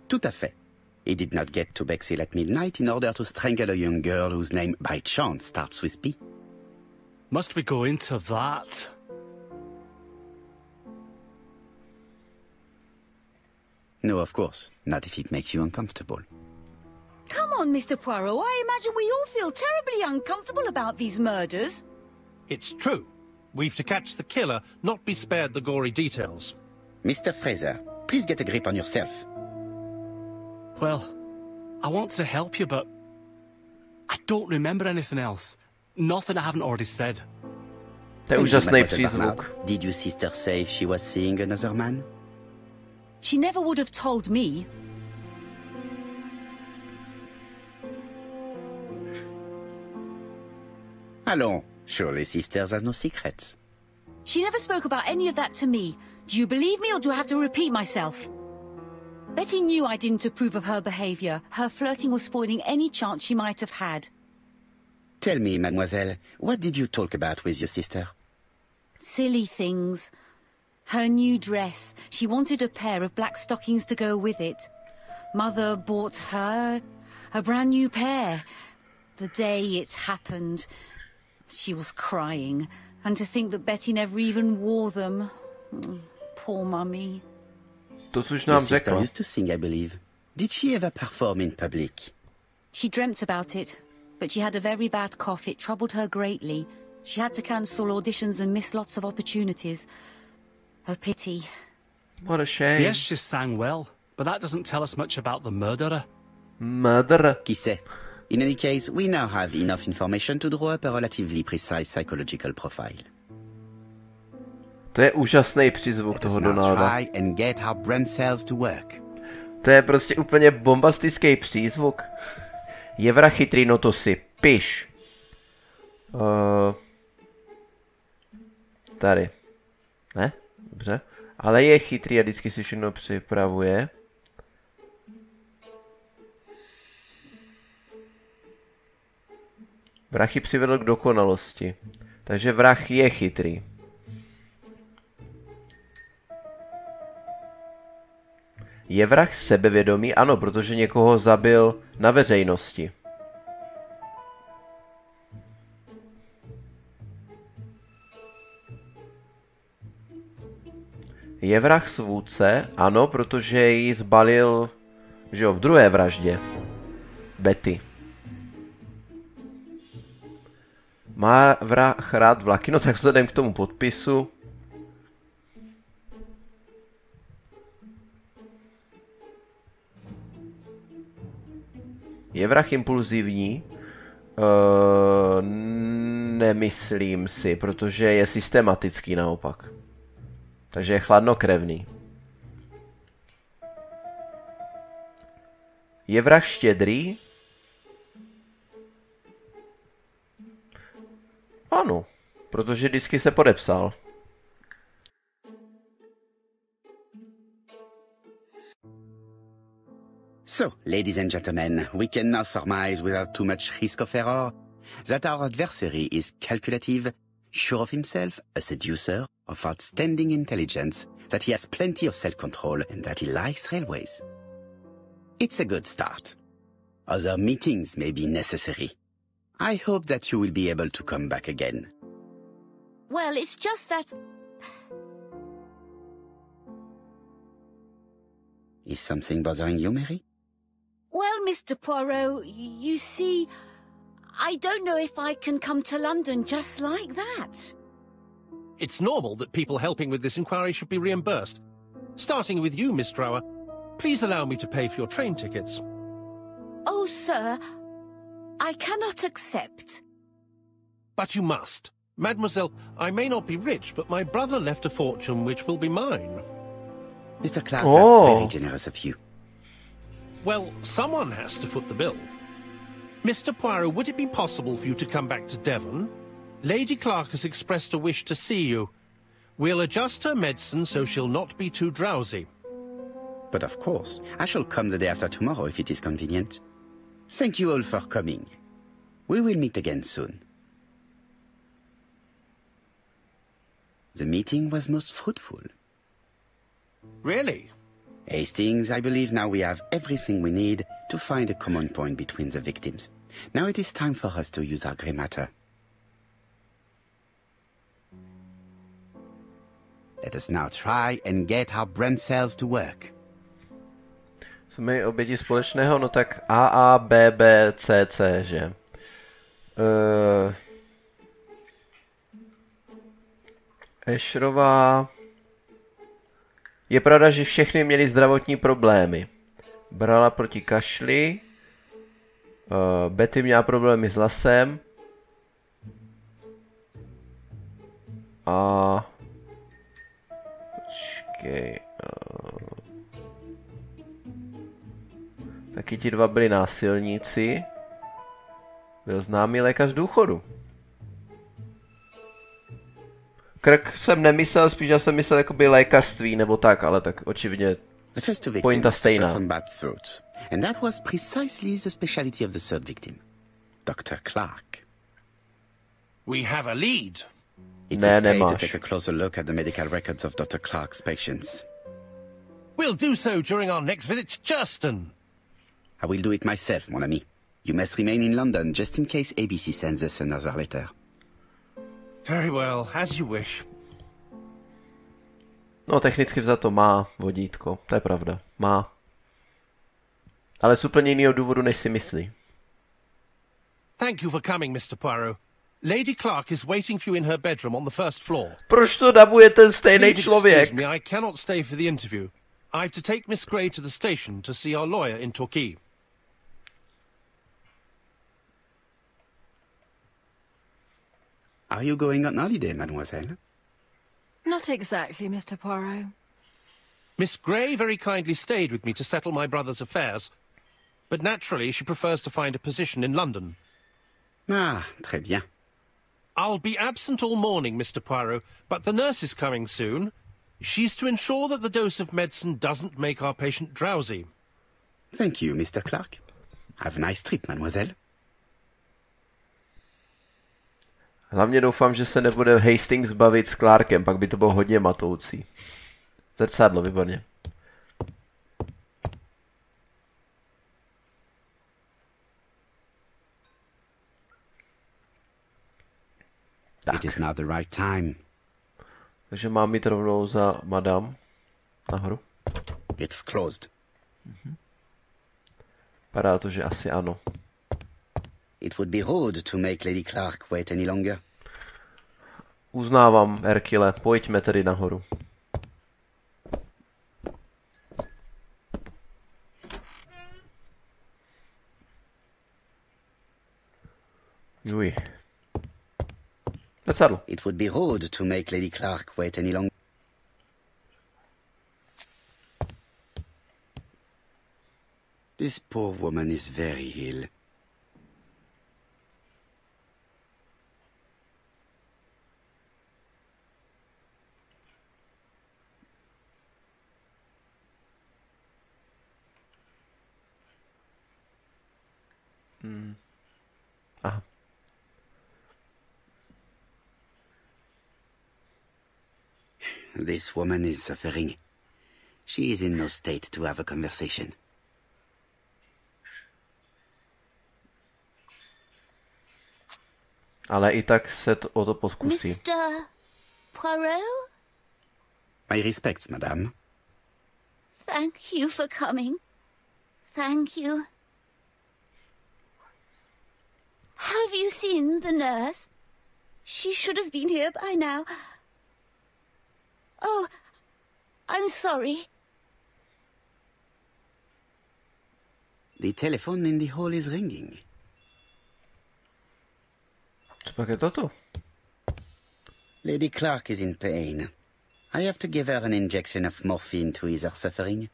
B: Tout à fait. He did not get to Bexhill at midnight in order to strangle a young girl whose name by chance starts with P.
G: Must we go into that?
B: No, of course. Not if it makes you uncomfortable.
H: Come on, Mr. Poirot. I imagine we all feel terribly uncomfortable about these murders.
D: It's true. We've to catch the killer, not be spared the gory details.
B: Mr. Fraser, please get a grip on yourself.
G: Well, I want to help you, but I don't remember anything else. Nothing I haven't already said.
A: To je úžasný přízvuk.
B: Did your sister say she was seeing another man?
H: She never would have told me.
B: Allons, surely sisters have no secrets.
H: She never spoke about any of that to me. Do you believe me or do I have to repeat myself? Betty knew I didn't approve of her behaviour. Her flirting was spoiling any chance she might have had.
B: Tell me, mademoiselle, what did you talk about with your sister?
H: Silly things. Her new dress. She wanted a pair of black stockings to go with it. Mother bought her a brand new pair. The day it happened, she was crying. And to think that Betty never even wore them. Poor mummy.
A: To už
B: Your
A: nám
B: sister
A: řekla.
B: used to sing, I believe. Did she ever perform in public?
H: She dreamt about it, but she had a very bad cough. It troubled her greatly. She had to cancel auditions and miss lots of opportunities. A pity.
A: What a shame.
G: Yes, she sang well, but that doesn't tell us much about the murderer.
A: Murder.
B: Qui sait? In any case, we now have enough information to draw up a relatively precise psychological profile.
A: To je úžasný přízvuk
B: Let us
A: toho
B: now
A: Donalda.
B: try and get our brain cells to work.
A: To je prostě úplně bombastický přízvuk. Je vrah chytrý, no to si piš. Tady. Ne? Dobře. Ale je chytrý a vždycky si všechno připravuje. Vrah ji přivedl k dokonalosti. Takže vrah je chytrý. Je vrah sebevědomý? Ano, protože někoho zabil na veřejnosti. Je vrah svůdce? Ano, protože ji zbalil, že jo, v druhé vraždě. Betty. Má vrah rád vlaky? No tak vzhledem k tomu podpisu. Je vrah impulzivní? Nemyslím si, protože je systematický naopak. Takže je chladnokrevný. Je vrah štědrý? Ano, protože vždycky se podepsal.
B: So, ladies and gentlemen, we can now surmise without too much risk of error that our adversary is calculative, sure of himself, a seducer, of outstanding intelligence, that he has plenty of self-control, and that he likes railways. It's a good start. Other meetings may be necessary. I hope that you will be able to come back again.
H: Well, it's just that...
B: Is something bothering you, Mary?
H: Well, Mr. Poirot, you see, I don't know if I can come to London just like that.
D: It's normal that people helping with this inquiry should be reimbursed. Starting with you, Miss Drower. Please allow me to pay for your train tickets.
H: Oh, sir, I cannot accept.
D: But you must. Mademoiselle, I may not be rich, but my brother left a fortune which will be mine.
B: Mr. Clarke, that's very
A: Oh.
B: generous of you.
D: Well, someone has to foot the bill. Mr. Poirot, would it be possible for you to come back to Devon? Lady Clarke has expressed a wish to see you. We'll adjust her medicine so she'll not be too drowsy.
B: But of course, I shall come the day after tomorrow if it is convenient. Thank you all for coming. We will meet again soon. The meeting was most fruitful.
D: Really?
B: Hastings, I believe now we have everything we need to find a common point between the victims. Now it is time for us to use our grey matter. Let us now try and get our brain cells to work.
A: Jsme oběti společného, no tak A, B, B, C, C, že? Ešrová... Je pravda, že všechny měli zdravotní problémy. Brala proti kašli. Betty měla problémy s hlasem. A... Počkej... Taky ti dva byli násilníci. Byl známý lékař důchodu. Krk jsem nemyslel, spíš já jsem myslel jakoby lékařství nebo tak, ale tak očividně
B: The first two
A: pointa
B: victims
A: stejná.
B: suffered from bad throats, and that was precisely the speciality of the third victim, Dr. Clarke.
D: We have a lead.
B: It
A: Ne,
B: would pay to
A: nemáš.
B: take a closer look at the medical records of Dr. Clarke's patients.
D: We'll do so during our next visit to Churstonu.
B: I will do it myself, mon ami. You must remain in London just in case ABC sends us another letter.
D: Very well, as you wish.
A: No technicky vzato má vodítko, to je pravda, má. Ale z úplně jiného důvodu, než si myslí.
D: Thank you for coming, Mr. Poirot. Lady Clarke is waiting for you in her bedroom on the first floor.
A: Proč to dabuje ten stejný
D: Please
A: člověk?
D: excuse me, I cannot stay for the interview. I have to take Miss Grey to the station to see our lawyer in Torquay.
B: Are you going on holiday, mademoiselle?
E: Not exactly, Mr. Poirot.
D: Miss Grey very kindly stayed with me to settle my brother's affairs, but naturally she prefers to find a position in London.
B: Ah, très bien.
D: I'll be absent all morning, Mr. Poirot, but the nurse is coming soon. She's to ensure that the dose of medicine doesn't make our patient drowsy.
B: Thank you, Mr. Clarke. Have a nice trip, mademoiselle.
A: Hlavně doufám, že se nebude Hastings bavit s Clarkem, pak by to bylo hodně matoucí. Zrcadlo, výborně.
B: It is now the right time.
A: Takže mám jít rovnou za madam. Nahoru.
B: It's closed.
A: Padá to, že asi ano.
B: It would be rude to make Lady Clarke wait any longer.
A: Uznávám, Herkile, pojďme tedy nahoru. Uj. Letadlo.
B: It would be rude to make Lady Clarke wait any longer. This poor woman is very ill.
A: Aha.
B: This woman is suffering. She is in no state to have a conversation.
A: Ale i tak se o to poskusí.
H: Mr. Poirot?
B: My respects, madame.
H: Thank you for coming. Thank you. Have you seen the nurse? She should have been here by now. Oh, I'm sorry.
B: The telephone in the hall is ringing.
A: Co pak je toto?
B: Lady Clarke is in pain. I have to give her an injection of morphine to ease her suffering.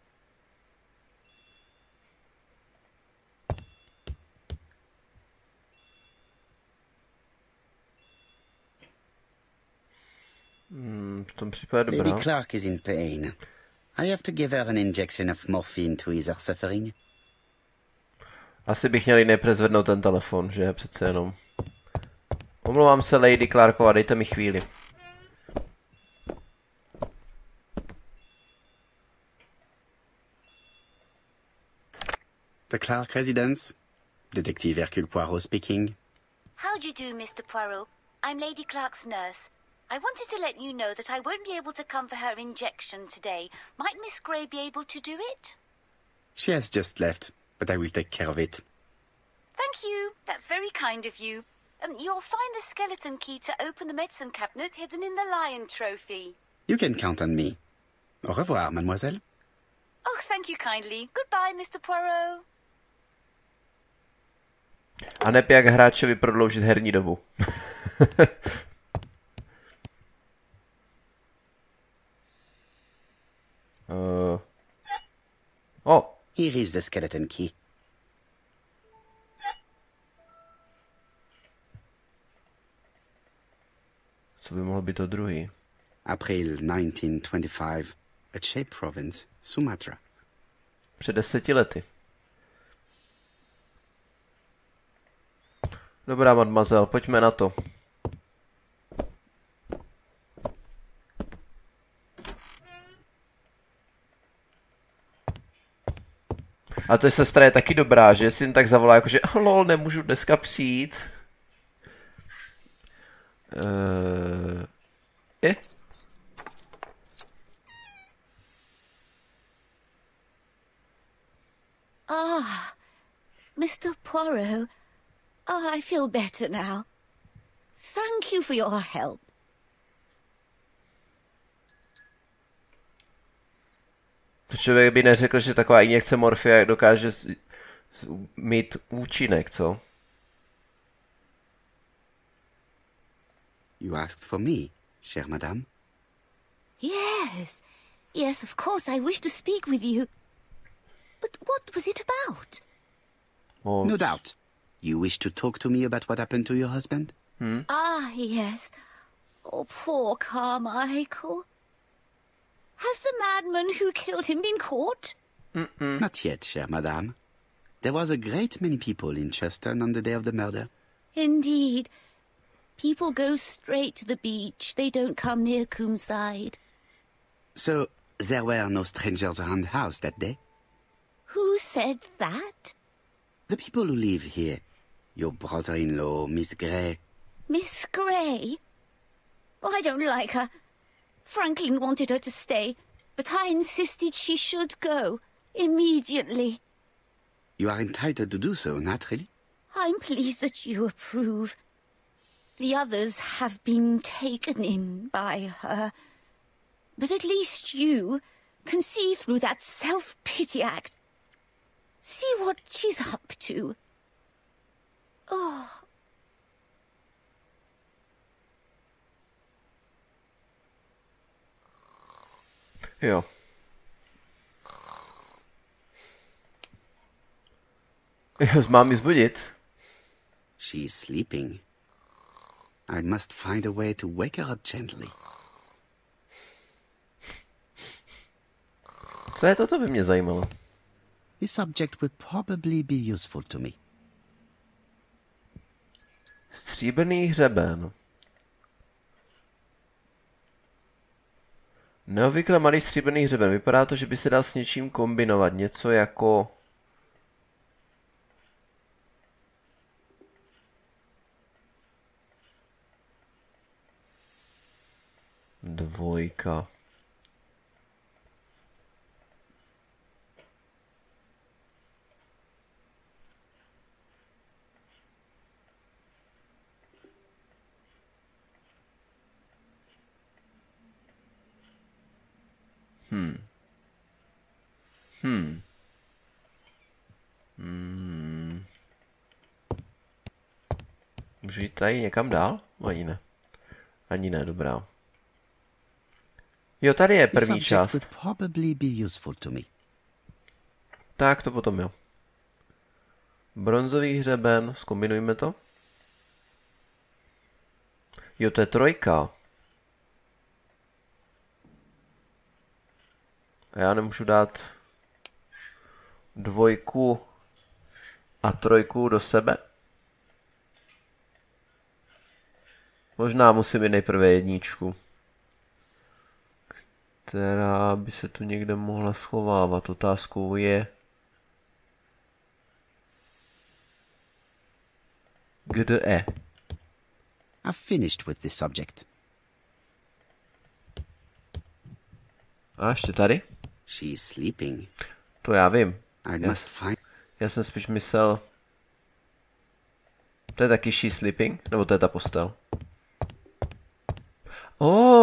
A: V tom případě dobrá.
B: Lady Clarke is in pain. I have to give her an injection of morphine to ease her suffering.
A: Asi bych měl nejprve zvednout ten telefon, že přece jenom. Omlouvám se, Lady Clarková, dejte mi chvíli.
B: The Clarke residence. Detective Hercule Poirot speaking.
I: How do you do, Mr. Poirot? I'm Lady Clarke's nurse. I wanted to let you know that I won't be able to come for her injection today. Might Miss Grey be able to do it?
B: She has just left, but I will take care of it.
I: Thank you. That's very kind of you. You'll find the skeleton key to open the medicine cabinet hidden in the lion trophy.
B: You can count on me. Au revoir, mademoiselle.
I: Oh, thank you kindly. Goodbye, Mr. Poirot.
A: A neb jak hráčovi prodloužit herní dobu. Oh.
B: Here is the skeleton key.
A: Co by mohlo být to druhý?
B: April 1925, Aceh province, Sumatra.
A: Před 10 lety. Dobrá, mademoiselle, pojďme na to. A to je sestra je taky dobrá, že si jen tak zavolá, jakože lol, nemůžu dneska přijít.
H: Mr. Poirot. Oh, I feel better now. Thank you for your help.
A: To člověk by neřekl, že taková injekce morfia dokáže mít účinek, co?
B: You asked for me, chère madame?
H: Yes. Yes, of course, I wish to speak with you. But what was it about?
A: Oh.
B: No doubt. You wish to talk to me about what happened to your husband?
H: Ah, yes. Oh, poor Carmichael. Has the madman who killed him been caught?
B: Not yet, chère madame. There was a great many people in Churstonu on the day of the murder.
H: Indeed. People go straight to the beach. They don't come near Coomside.
B: So, there were no strangers around the house that day?
H: Who said that?
B: The people who live here. Your brother-in-law, Miss Grey.
H: Miss Grey? Oh, I don't like her. Franklin wanted her to stay. But I insisted she should go immediately.
B: You are entitled to do so, naturally.
H: I'm pleased that you approve. The others have been taken in by her. But at least you can see through that self-pity act. See what she's up to. Oh.
A: Jo. Mám ji zbudit.
B: She's sleeping. I must find a way to wake her up gently.
A: Co je to, to by mě zajímalo.
B: This subject would probably be useful to me.
A: Stříbrný hřeben. Neobvykle malý stříbrný hřeben. Vypadá to, že by se dal s něčím kombinovat. Něco jako... Dvojka. Můžu jít tady někam dál? Ani ne. Ani ne, dobrá. Jo, tady je první část. Tak to potom jo. Bronzový hřeben, zkombinujme to. Jo, to je trojka. A já nemůžu dát dvojku a trojku do sebe. Možná musím mít nejprve jedničku, která by se tu někde mohla schovávat. Otázkou je, kde je.
B: I've finished with this subject.
A: A ještě tady?
B: She's sleeping.
A: To já vím. Já jsem spíš myslel... To je taky she's sleeping? Nebo to je ta postel?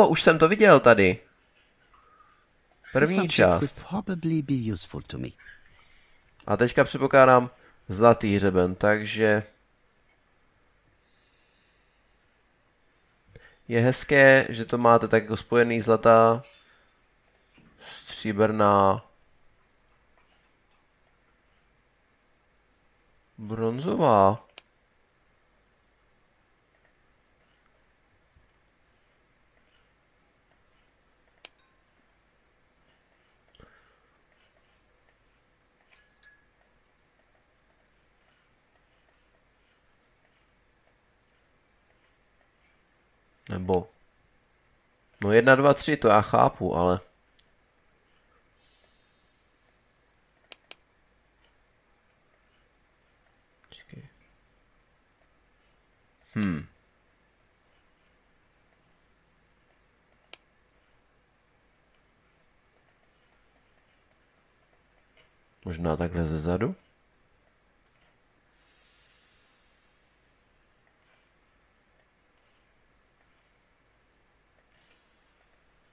A: Už jsem to viděl tady. První část. A teďka předpokládám zlatý hřeben, takže... Je hezké, že to máte tak jako spojený zlatá, stříbrná, bronzová. Nebo... No 1, 2, 3, to já chápu, ale... Počkej. Možná takhle ze zadu?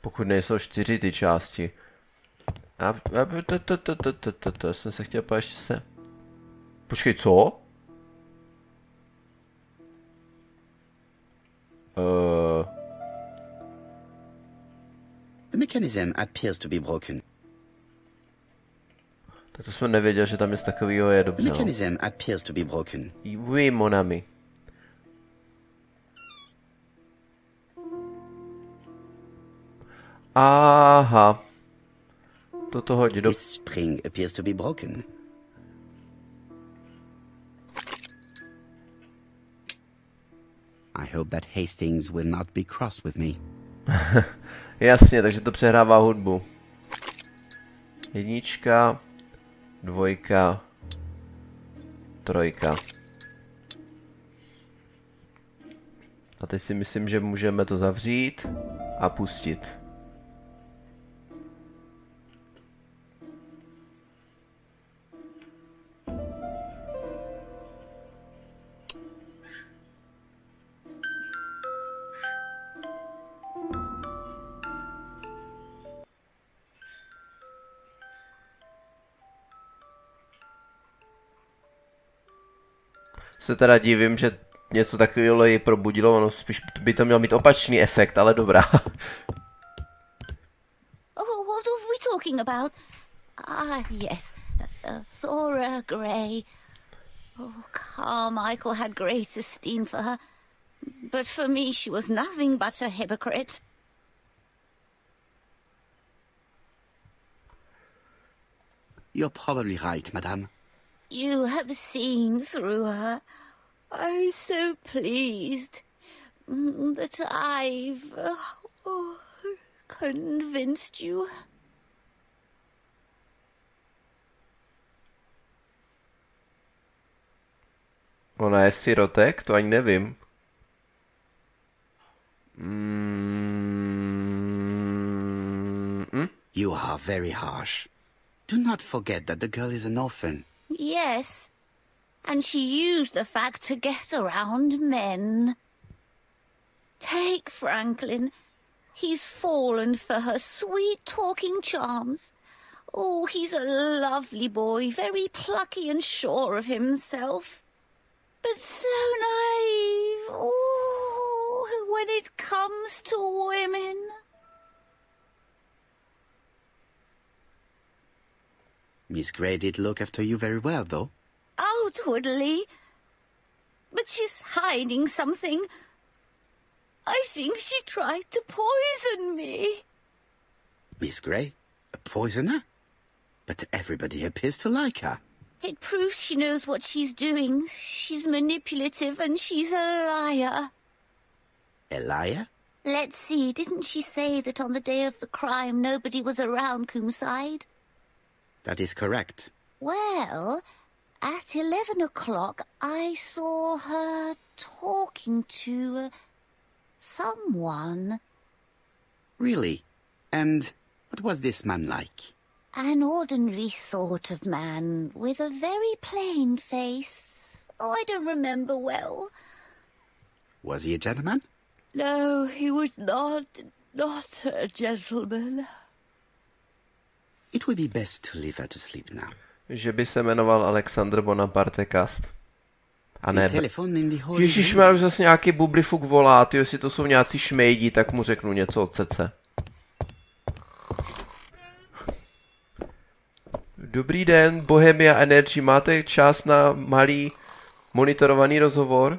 A: Pokud nejsou 4 ty části. To jsem se chtěl ještě se... Počkej, co?
B: The mechanism appears to be broken.
A: Tak to jsme nevěděl, že tam něco takového je, dobře.
B: The mechanism appears to be broken.
A: Oui, mon ami. Aha. Toto hodí do...
B: This spring appears to be broken. I hope that Hastings will not be cross with me.
A: Jasně, takže to přehrává hudbu. Jednička, dvojka, trojka. A teď si myslím, že můžeme to zavřít a pustit. Se teda divím, že něco takového ji probudilo, ono spíš by to mělo mít opačný efekt, ale dobrá.
H: Oh, what are we talking about? Ah, yes. Thora Grey. Oh, Carmichael had great esteem for her. But for me, she was nothing but a hypocrite.
B: You're probably right, madame.
H: You have seen through her. I'm so pleased that I've convinced you.
A: Ona je sirotek? To ani nevím.
B: You are very harsh. Do not forget that the girl is an orphan.
H: Yes, and she used the fact to get around men. Take Franklin. He's fallen for her sweet-talking charms. Oh, he's a lovely boy, very plucky and sure of himself. But so naive. Oh, when it comes to women.
B: Miss Grey did look after you very well, though.
H: Outwardly. But she's hiding something. I think she tried to poison me.
B: Miss Grey? A poisoner? But everybody appears to like her.
H: It proves she knows what she's doing. She's manipulative and she's a liar.
B: A liar?
H: Let's see, didn't she say that on the day of the crime nobody was around Coomside?
B: That is correct.
H: Well, at 11 o'clock I saw her talking to someone.
B: Really? And what was this man like?
H: An ordinary sort of man with a very plain face. Oh, I don't remember well.
B: Was he a gentleman?
H: No, he was not a gentleman.
B: It would be best to leave her to sleep now.
A: Že by se jmenoval Alexander Bonaparte Cast. A ne...
B: Ježišmarja,
A: Ježišmarja, už zase nějaký bublifuk volá, ty, jestli to jsou nějací šmejdi, tak mu řeknu něco od Cece. Dobrý den, Bohemia Energy, máte čas na malý monitorovaný rozhovor?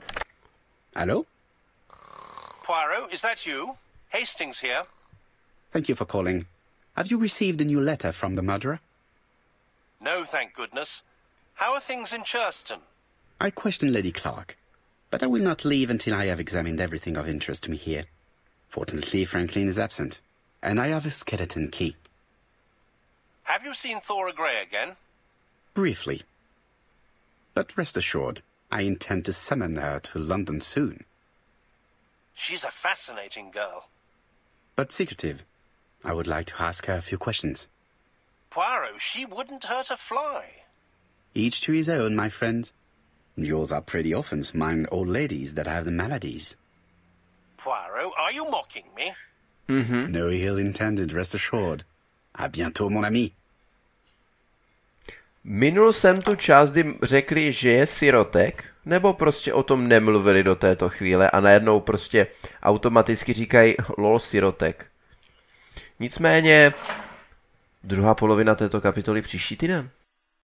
B: Hello?
D: Poirot, is that you? Hastings here.
B: Thank you for calling. Have you received a new letter from the murderer?
D: No, thank goodness. How are things in Churstonu?
B: I questioned Lady Clarke, but I will not leave until I have examined everything of interest to me here. Fortunately, Franklin is absent, and I have a skeleton key.
D: Have you seen Thora Grey again?
B: Briefly. But rest assured, I intend to summon her to London soon.
D: She's a fascinating girl.
B: But secretive. I would like to ask her a few questions.
D: Poirot, she wouldn't hurt a fly.
B: Each to his own, my friend. Yours are pretty often mine old ladies that have the maladies.
D: Poirot, are you mocking me?
B: No ill intended, rest assured. À bientôt, mon ami.
A: Minul jsem tu část, kdy řekli, že je sirotek, nebo prostě o tom nemluvili do této chvíle a najednou prostě automaticky říkají lol sirotek. Nicméně druhá polovina této kapitoly příští týden.